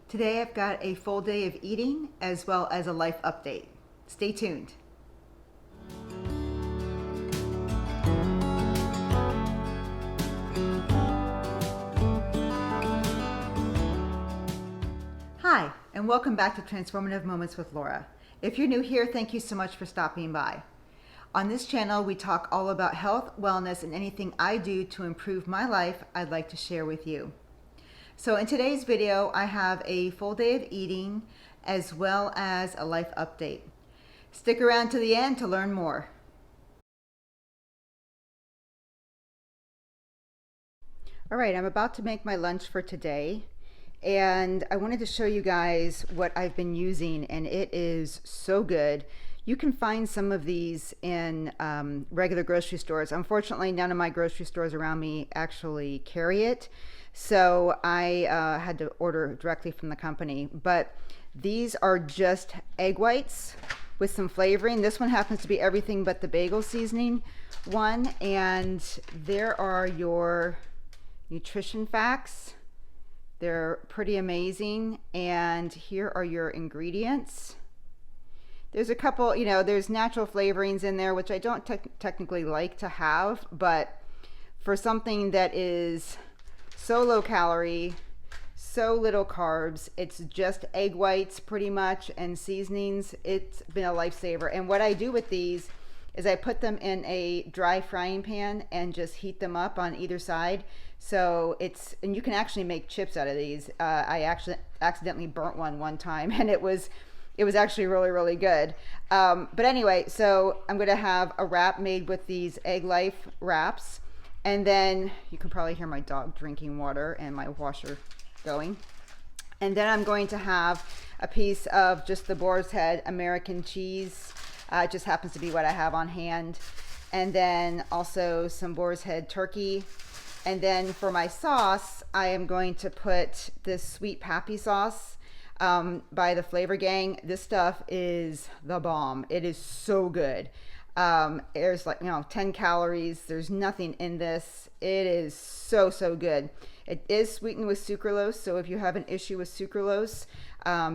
Today I've got a full day of eating as well as a life update. Stay tuned. Hi, and welcome back to Transformative Moments with Laura. If you're new here, thank you so much for stopping by. On this channel, we talk all about health, wellness, and anything I do to improve my life I'd like to share with you. So in today's video, I have a full day of eating as well as a life update. Stick around to the end to learn more. All right, I'm about to make my lunch for today, and I wanted to show you guys what I've been using, and it is so good. You can find some of these in regular grocery stores. Unfortunately, none of my grocery stores around me actually carry it, so I had to order directly from the company. But these are just egg whites with some flavoring. This one happens to be everything but the bagel seasoning one, and there are your nutrition facts. They're pretty amazing, and here are your ingredients. There's a couple, there's natural flavorings in there, which I don't technically like to have, but for something that is so low calorie, so little carbs, it's just egg whites pretty much and seasonings. It's been a lifesaver. And what I do with these is I put them in a dry frying pan and just heat them up on either side. So and you can actually make chips out of these. I actually accidentally burnt one time, and it was actually really, really good. But anyway, so I'm gonna have a wrap made with these Egg Life wraps. And then you can probably hear my dog drinking water and my washer going. And then I'm going to have a piece of just the Boar's Head American cheese. It just happens to be what I have on hand. And then also some Boar's Head turkey. And then for my sauce, I am going to put this Sweet Pappy sauce by the Flavor Gang. This stuff is the bomb. It is so good. There's 10 calories. There's nothing in this. It is so, so good. It is sweetened with sucralose, so if you have an issue with sucralose,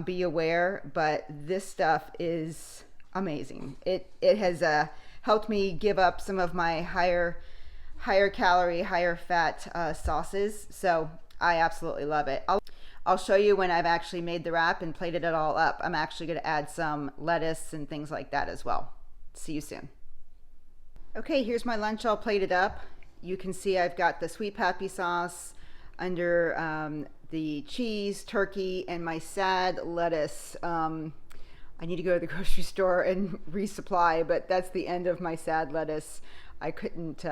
be aware, but this stuff is amazing. It has helped me give up some of my higher calorie, higher fat sauces, so I absolutely love it. I'll show you when I've actually made the wrap and plated it all up. I'm actually going to add some lettuce and things like that as well. See you soon. Okay, here's my lunch all plated up. You can see I've got the Sweet Pappy sauce under the cheese, turkey, and my sad lettuce. I need to go to the grocery store and resupply, but that's the end of my sad lettuce. I couldn't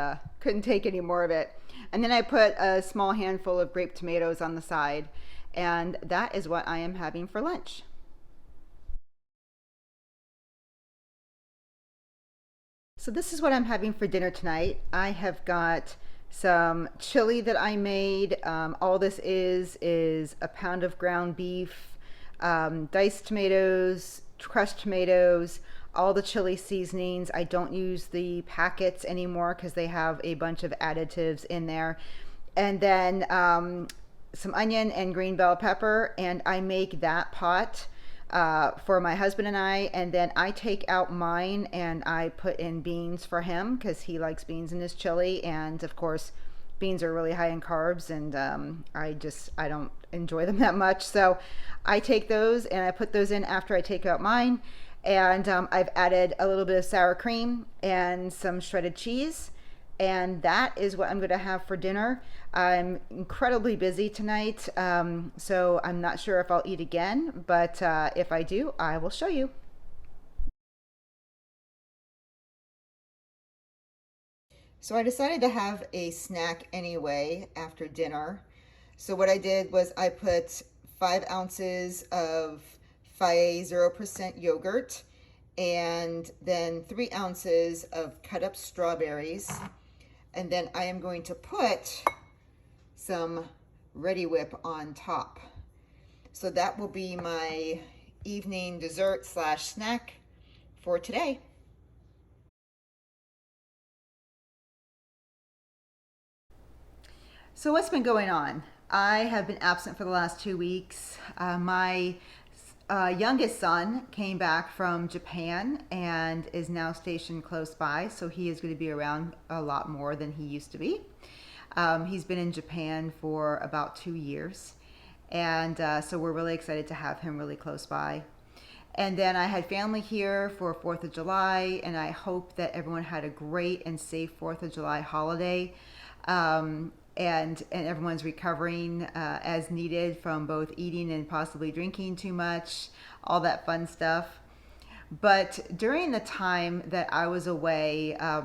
take any more of it. And then I put a small handful of grape tomatoes on the side, and that is what I am having for lunch. So this is what I'm having for dinner tonight. I have got some chili that I made. All this is a pound of ground beef, diced tomatoes, crushed tomatoes, all the chili seasonings. I don't use the packets anymore because they have a bunch of additives in there. And then some onion and green bell pepper, and I make that pot for my husband and I, and then I take out mine and I put in beans for him because he likes beans in his chili, and of course beans are really high in carbs, and I don't enjoy them that much, so I take those and I put those in after I take out mine. And I've added a little bit of sour cream and some shredded cheese, and that is what I'm going to have for dinner. I'm incredibly busy tonight, so I'm not sure if I'll eat again, but if I do, I will show you. So I decided to have a snack anyway after dinner. So what I did was I put 5 ounces of Fage 0% yogurt, and then 3 ounces of cut up strawberries. And then I am going to put some Ready Whip on top. So that will be my evening dessert / snack for today. So what's been going on? I have been absent for the last 2 weeks. My youngest son came back from Japan and is now stationed close by, so he is going to be around a lot more than he used to be. He's been in Japan for about 2 years, and so we're really excited to have him really close by. And then I had family here for 4th of July, and I hope that everyone had a great and safe 4th of July holiday. And everyone's recovering as needed from both eating and possibly drinking too much, all that fun stuff. But during the time that I was away, I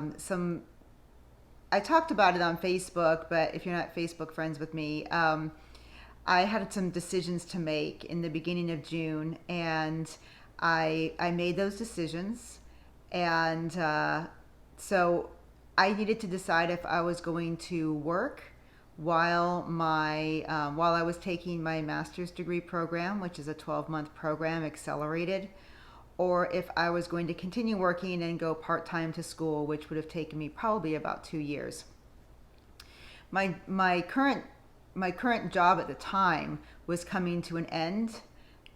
talked about it on Facebook, but if you're not Facebook friends with me, I had some decisions to make in the beginning of June, and I made those decisions, and so I needed to decide if I was going to work while I was taking my master's degree program, which is a 12-month program, accelerated, or if I was going to continue working and go part-time to school, which would have taken me probably about 2 years. My current job at the time was coming to an end,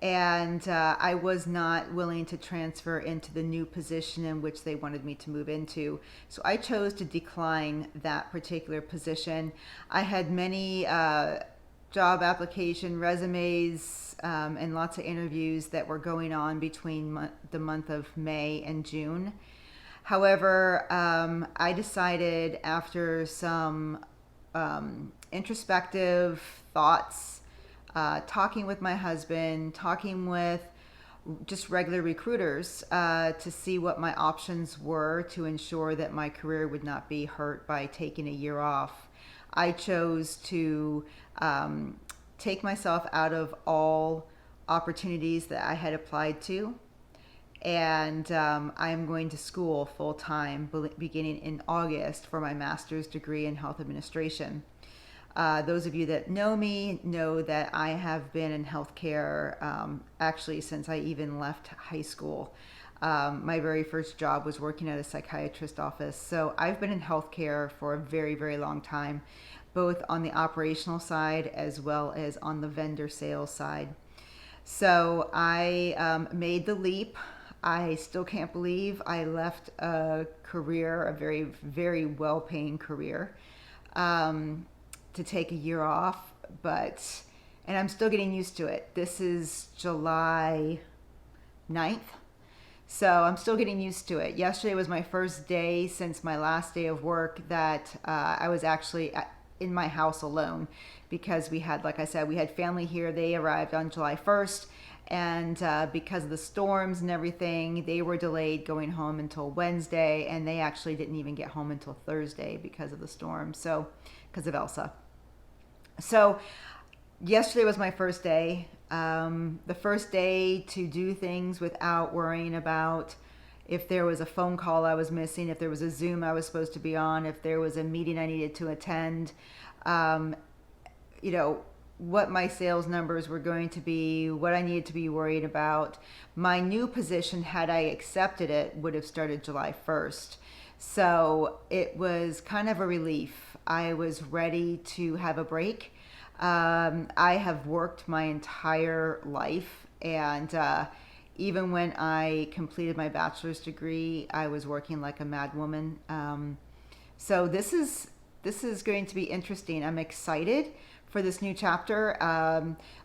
and I was not willing to transfer into the new position in which they wanted me to move into. So I chose to decline that particular position. I had many job application resumes and lots of interviews that were going on between the month of May and June. However, I decided after some introspective thoughts, talking with my husband, talking with just regular recruiters to see what my options were to ensure that my career would not be hurt by taking a year off. I chose to take myself out of all opportunities that I had applied to, and I'm going to school full time beginning in August for my master's degree in health administration. Those of you that know me know that I have been in healthcare actually since I even left high school. My very first job was working at a psychiatrist's office. So I've been in healthcare for a very, very long time, both on the operational side as well as on the vendor sales side. So I made the leap. I still can't believe I left a career, a very, very well-paying career, to take a year off, and I'm still getting used to it. This is July 9th, so I'm still getting used to it. Yesterday was my first day since my last day of work that I was actually in my house alone, because we had, like I said, we had family here. They arrived on July 1st, and because of the storms and everything, they were delayed going home until Wednesday, and they actually didn't even get home until Thursday because of the storm, so because of Elsa. So yesterday was my first day. The first day to do things without worrying about if there was a phone call I was missing, if there was a Zoom I was supposed to be on, if there was a meeting I needed to attend, you know, what my sales numbers were going to be, what I needed to be worried about. My new position, had I accepted it, would have started July 1st. So it was kind of a relief. I was ready to have a break. I have worked my entire life, and even when I completed my bachelor's degree, I was working like a madwoman. So this is going to be interesting. I'm excited for this new chapter.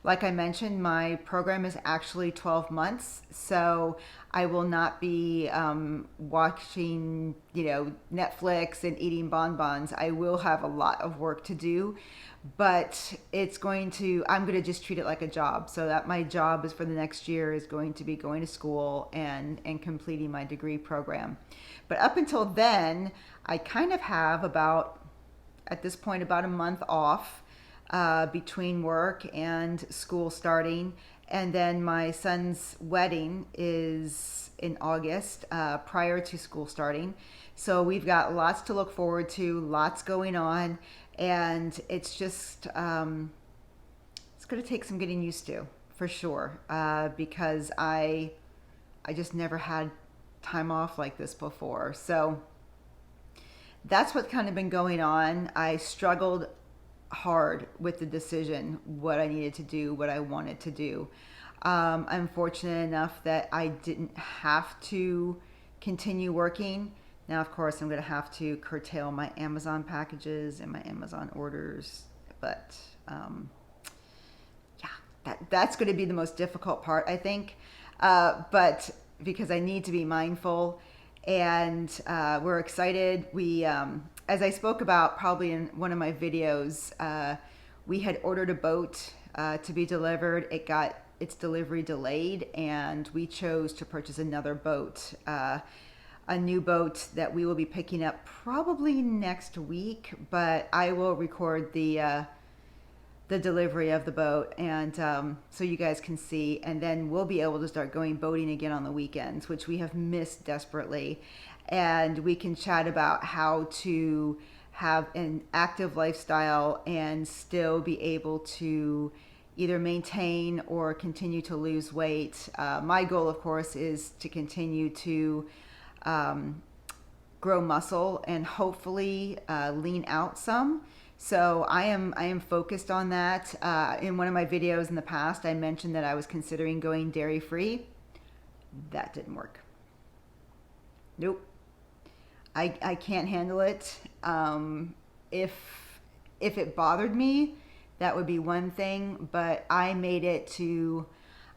Like I mentioned, my program is actually 12 months, so I will not be watching, Netflix and eating bonbons. I will have a lot of work to do, but I'm going to just treat it like a job. So that my job is for the next year is going to be going to school and completing my degree program. But up until then, I kind of have at this point, about a month off between work and school starting. And then my son's wedding is in August, prior to school starting. So we've got lots to look forward to, lots going on. And it's just, it's going to take some getting used to, for sure, because I just never had time off like this before. So that's what's kind of been going on. I struggled hard with the decision, what I needed to do, what I wanted to do. I'm fortunate enough that I didn't have to continue working. Now, of course, I'm going to have to curtail my Amazon packages and my Amazon orders, but yeah, that's going to be the most difficult part, I think. But because I need to be mindful, and we're excited. As I spoke about probably in one of my videos, we had ordered a boat to be delivered. It got its delivery delayed, and we chose to purchase another boat, a new boat that we will be picking up probably next week. But I will record the delivery of the boat, and so you guys can see, and then we'll be able to start going boating again on the weekends, which we have missed desperately. And we can chat about how to have an active lifestyle and still be able to either maintain or continue to lose weight. My goal, of course, is to continue to grow muscle and hopefully lean out some. So I am focused on that. In one of my videos in the past, I mentioned that I was considering going dairy free. That didn't work. Nope. I can't handle it. If it bothered me, that would be one thing. But I made it to,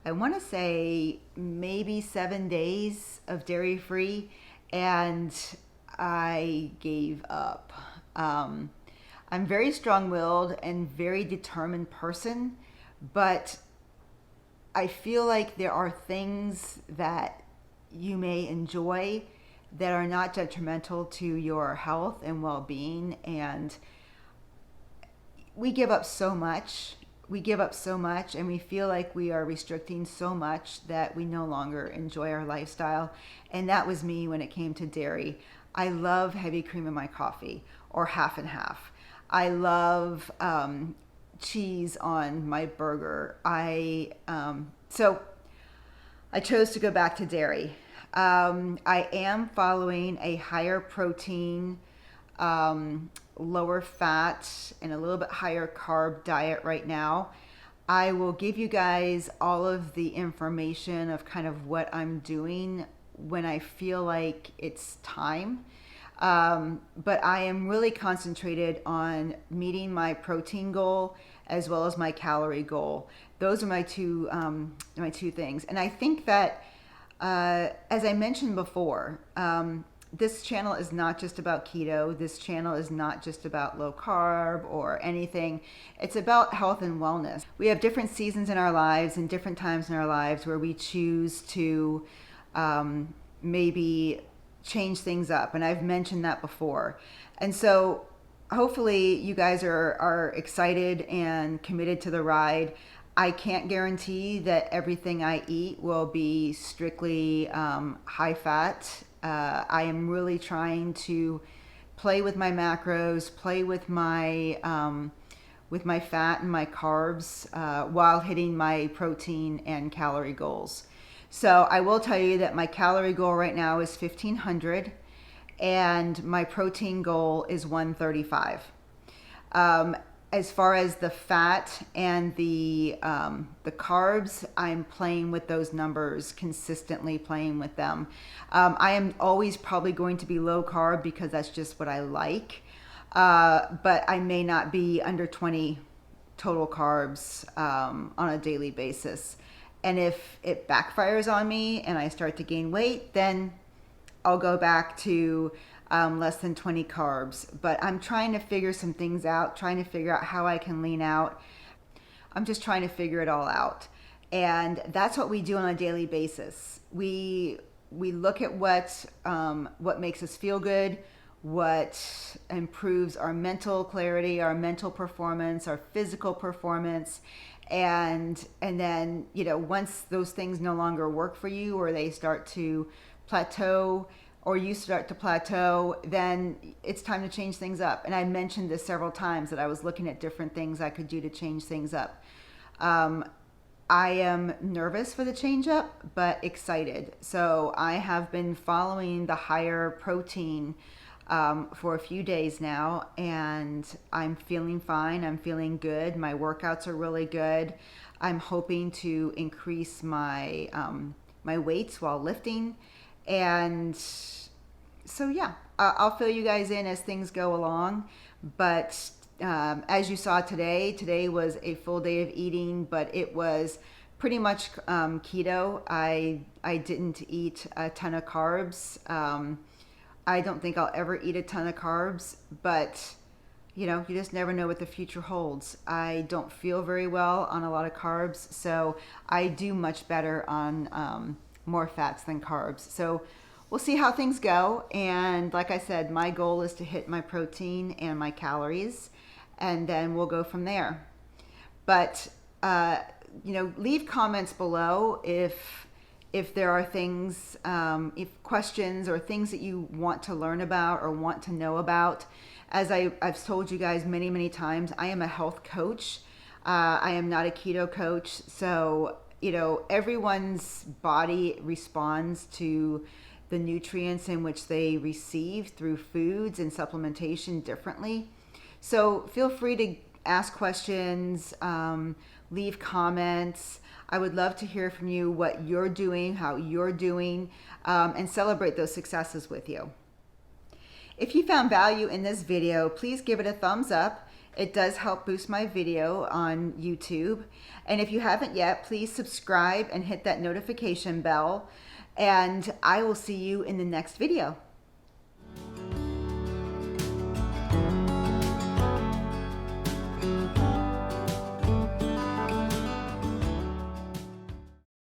I want to say maybe 7 days of dairy free, and I gave up. I'm very strong-willed and very determined person, but I feel like there are things that you may enjoy that are not detrimental to your health and well-being, and we give up so much. We give up so much, and we feel like we are restricting so much that we no longer enjoy our lifestyle. And that was me when it came to dairy. I love heavy cream in my coffee, or half and half. I love cheese on my burger. So I chose to go back to dairy. I am following a higher protein, lower fat, and a little bit higher carb diet right now. I will give you guys all of the information of kind of what I'm doing when I feel like it's time. But I am really concentrated on meeting my protein goal as well as my calorie goal. Those are my two things. And I think that, as I mentioned before, this channel is not just about keto. This channel is not just about low carb or anything. It's about health and wellness. We have different seasons in our lives and different times in our lives where we choose to maybe change things up. And I've mentioned that before. And so hopefully you guys are excited and committed to the ride. I can't guarantee that everything I eat will be strictly high fat. I am really trying to play with my macros, play with my fat and my carbs while hitting my protein and calorie goals. So I will tell you that my calorie goal right now is 1,500, and my protein goal is 135. As far as the fat and the carbs, I'm playing with those numbers, consistently playing with them. I am always probably going to be low carb because that's just what I like. But I may not be under 20 total carbs on a daily basis. And if it backfires on me and I start to gain weight, then I'll go back to less than 20 carbs. But I'm trying to figure some things out, trying to figure out how I can lean out. I'm just trying to figure it all out. And that's what we do on a daily basis. We look at what makes us feel good, what improves our mental clarity, our mental performance, our physical performance. And then, once those things no longer work for you, or they start to plateau, or you start to plateau, then it's time to change things up. And I mentioned this several times, that I was looking at different things I could do to change things up. I am nervous for the change up, but excited. So I have been following the higher protein for a few days now, and I'm feeling fine. I'm feeling good. My workouts are really good. I'm hoping to increase my my weights while lifting, and so yeah, I'll fill you guys in as things go along. But as you saw today, today was a full day of eating, but it was pretty much keto. I didn't eat a ton of carbs. I don't think I'll ever eat a ton of carbs, but you know, you just never know what the future holds. I don't feel very well on a lot of carbs, so I do much better on more fats than carbs. So we'll see how things go. And like I said, my goal is to hit my protein and my calories, and then we'll go from there. But you know, leave comments below if there are things, if questions or things that you want to learn about or want to know about. As I've told you guys many, many times, I am a health coach. I am not a keto coach. So, you know, everyone's body responds to the nutrients in which they receive through foods and supplementation differently. So feel free to ask questions, leave comments. I would love to hear from you what you're doing, how you're doing, and celebrate those successes with you. If you found value in this video, please give it a thumbs up. It does help boost my video on YouTube. And if you haven't yet, please subscribe and hit that notification bell. And I will see you in the next video.